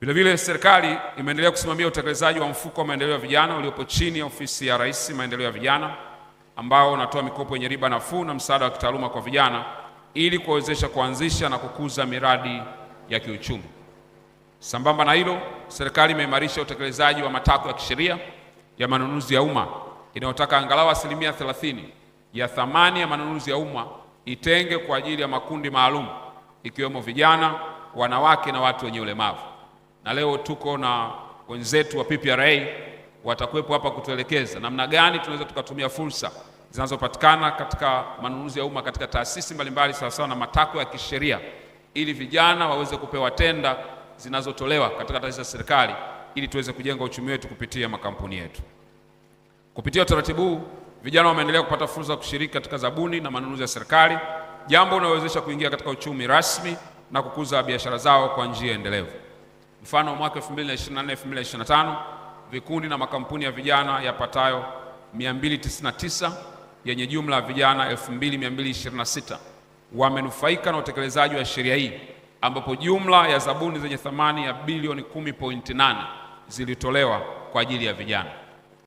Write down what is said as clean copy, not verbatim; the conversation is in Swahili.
Vilevile serikali imeendelea kusimamia utekelezaji wa mfuko wa maendeleo ya vijana uliopo chini ya ofisi ya Rais maendeleo ya vijana, ambao unatoa mikopo yenye riba nafuu na msaada wa kitaaluma kwa vijana ili kuwawezesha kuanzisha na kukuza miradi ya kiuchumi. Sambamba na hilo, serikali imeimarisha utekelezaji wa matakwa ya kisheria ya manunuzi ya umma inayotaka angalau 30% ya thamani ya manunuzi ya umma itenge kwa ajili ya makundi maalum ikiwemo vijana, wanawake na watu wenye ulemavu. Na leo tuko na wenzetu wa PPRA watakuwepo hapa kutuelekeza namna gani tunaweza tukatumia fursa zinazopatikana katika manunuzi ya umma katika taasisi mbalimbali sawasawa na matakwa ya kisheria ili vijana waweze kupewa tenda zinazotolewa katika taasisi za serikali ili tuweze kujenga uchumi wetu kupitia makampuni yetu. Kupitia utaratibu huu, vijana wameendelea kupata fursa ya kushiriki katika zabuni na manunuzi ya serikali, jambo linalowezesha kuingia katika uchumi rasmi na kukuza biashara zao kwa njia endelevu. Mfano, mwaka 2024-2025 vikundi na makampuni ya vijana yapatayo 299 yenye jumla ya vijana 2226 wamenufaika na utekelezaji wa sheria hii, ambapo jumla ya zabuni zenye thamani ya bilioni 10.8 zilitolewa kwa ajili ya vijana.